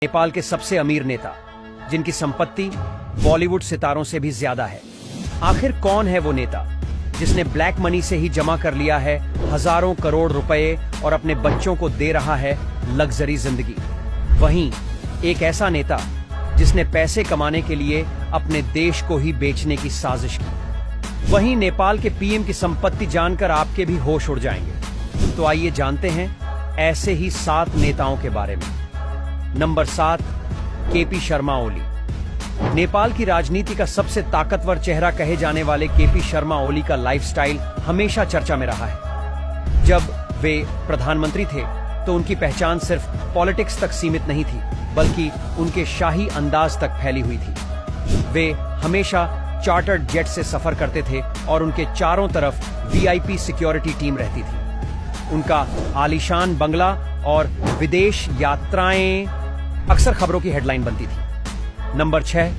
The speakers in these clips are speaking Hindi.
नेपाल के सबसे अमीर नेता, जिनकी संपत्ति बॉलीवुड सितारों से भी ज्यादा है। आखिर कौन है वो नेता जिसने ब्लैक मनी से ही जमा कर लिया है हजारों करोड़ रुपए और अपने बच्चों को दे रहा है लग्जरी जिंदगी? वहीं एक ऐसा नेता जिसने पैसे कमाने के लिए अपने देश को ही बेचने की साजिश की। वहीं नेपाल के पीएम की संपत्ति जानकर आपके भी होश उड़ जाएंगे। तो आइए जानते हैं ऐसे ही 7 नेताओं के बारे में। Number 7, KP Sharma Oli. नेपाल की राजनीति का सबसे ताकतवर चेहरा कहे जाने वाले केपी शर्मा ओली का लाइफस्टाइल हमेशा चर्चा में रहा है। जब वे प्रधानमंत्री थे तो उनकी पहचान सिर्फ पॉलिटिक्स तक सीमित नहीं थी, बल्कि उनके शाही अंदाज तक फैली हुई थी। वे हमेशा चार्टर्ड जेट से सफर करते थे और उनके चारों तरफ वीआईपी सिक्योरिटी टीम रहती थी। उनका आलीशान बंगला और विदेश यात्राएं अक्सर खबरों की हेडलाइन बनती थी। नंबर 6,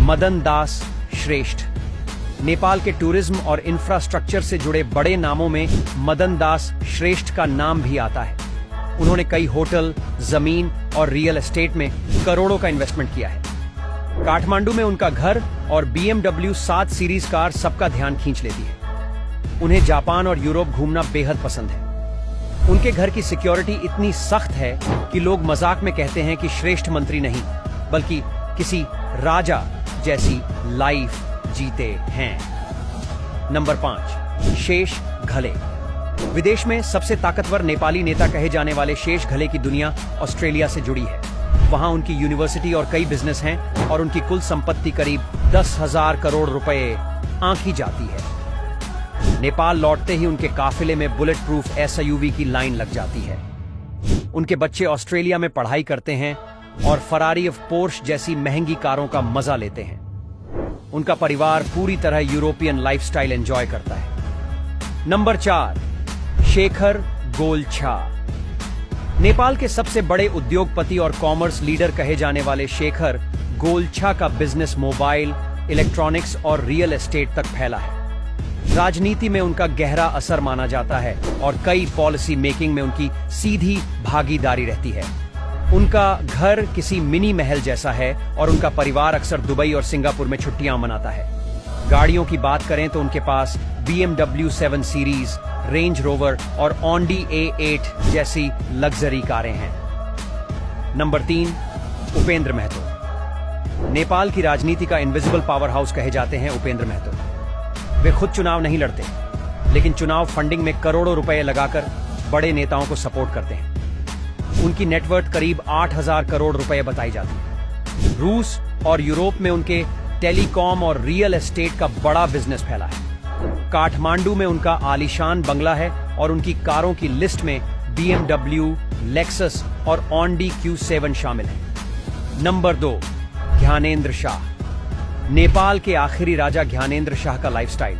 मदन दास श्रेष्ठ। नेपाल के टूरिज्म और इंफ्रास्ट्रक्चर से जुड़े बड़े नामों में मदन दास श्रेष्ठ का नाम भी आता है। उन्होंने कई होटल, जमीन और रियल एस्टेट में करोड़ों का इन्वेस्टमेंट किया है। काठमांडू में उनका घर और BMW 7 सीरीज कार सबका ध्यान खींच लेती है। उन्हें जापान और यूरोप घूमना बेहद पसंद है। उनके घर की सिक्योरिटी इतनी सख्त है कि लोग मजाक में कहते हैं कि श्रेष्ठ मंत्री नहीं, बल्कि किसी राजा जैसी लाइफ जीते हैं। नंबर 5, शेष घले। विदेश में सबसे ताकतवर नेपाली नेता कहे जाने वाले शेष घले की दुनिया ऑस्ट्रेलिया से जुड़ी है। वहां उनकी यूनिवर्सिटी और कई बिजनेस हैं और उनकी कुल संपत्ति करीब 10,000 करोड़ रुपए आंकी जाती है। नेपाल लौटते ही उनके काफिले में बुलेट प्रूफ SUV की लाइन लग जाती है। उनके बच्चे ऑस्ट्रेलिया में पढ़ाई करते हैं और फरारी ऑफ पोर्श जैसी महंगी कारों का मजा लेते हैं। उनका परिवार पूरी तरह यूरोपियन लाइफस्टाइल एंजॉय करता है। नंबर 4, शेखर गोलछा। नेपाल के सबसे बड़े उद्योगपति और कॉमर्स लीडर कहे जाने वाले शेखर गोलछा का बिजनेस मोबाइल, इलेक्ट्रॉनिक्स और रियल एस्टेट तक फैला है। राजनीति में उनका गहरा असर माना जाता है और कई पॉलिसी मेकिंग में उनकी सीधी भागीदारी रहती है। उनका घर किसी मिनी महल जैसा है और उनका परिवार अक्सर दुबई और सिंगापुर में छुट्टियां मनाता है। गाड़ियों की बात करें तो उनके पास BMW 7 सीरीज, रेंज रोवर और ऑडी A8 जैसी लग्जरी कारें हैं। नंबर 3, उपेंद्र महतो। नेपाल की राजनीति का इनविजिबल पावर हाउस कहे जाते हैं उपेंद्र महतो। वे खुद चुनाव नहीं लड़ते, लेकिन चुनाव फंडिंग में करोड़ों रुपए लगाकर बड़े नेताओं को सपोर्ट करते हैं। उनकी नेटवर्थ करीब 8,000 करोड़ रुपए बताई जाती है। रूस और यूरोप में उनके टेलीकॉम और रियल एस्टेट का बड़ा बिजनेस फैला है। काठमांडू में उनका आलीशान बंगला है और उनकी कारों की लिस्ट में BMW, लेक्सस और ऑडी Q7 शामिल है। नंबर 2, ज्ञानेंद्र शाह। नेपाल के आखिरी राजा ज्ञानेंद्र शाह का लाइफस्टाइल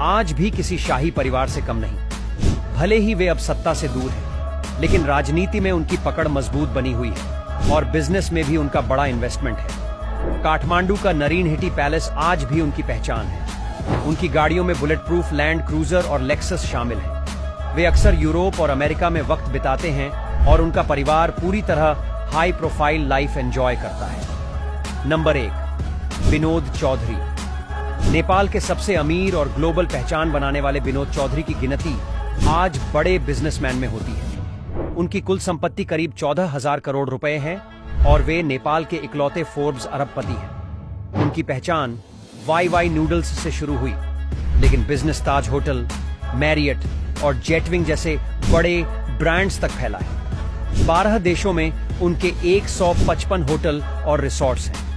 आज भी किसी शाही परिवार से कम नहीं। भले ही वे अब सत्ता से दूर हैं, लेकिन राजनीति में उनकी पकड़ मजबूत बनी हुई है और बिजनेस में भी उनका बड़ा इन्वेस्टमेंट है। काठमांडू का नरीन हिटी पैलेस आज भी उनकी पहचान है। उनकी गाड़ियों में बुलेट प्रूफ लैंड क्रूजर और लेक्सस शामिल है। वे अक्सर यूरोप और अमेरिका में वक्त बिताते हैं और उनका परिवार पूरी तरह हाई प्रोफाइल लाइफ एंजॉय करता है। नंबर 1, विनोद चौधरी। नेपाल के सबसे अमीर और ग्लोबल पहचान बनाने वाले विनोद चौधरी की गिनती आज बड़े बिजनेसमैन में होती है। उनकी कुल संपत्ति करीब 14,000 करोड़ रुपए है और वे नेपाल के इकलौते फोर्ब्स अरबपति हैं। उनकी पहचान YY नूडल्स से शुरू हुई, लेकिन बिजनेस ताज होटल, मैरियट और जेटविंग जैसे बड़े ब्रांड्स तक फैला है। 12 देशों में उनके 155 होटल और रिसोर्ट्स हैं।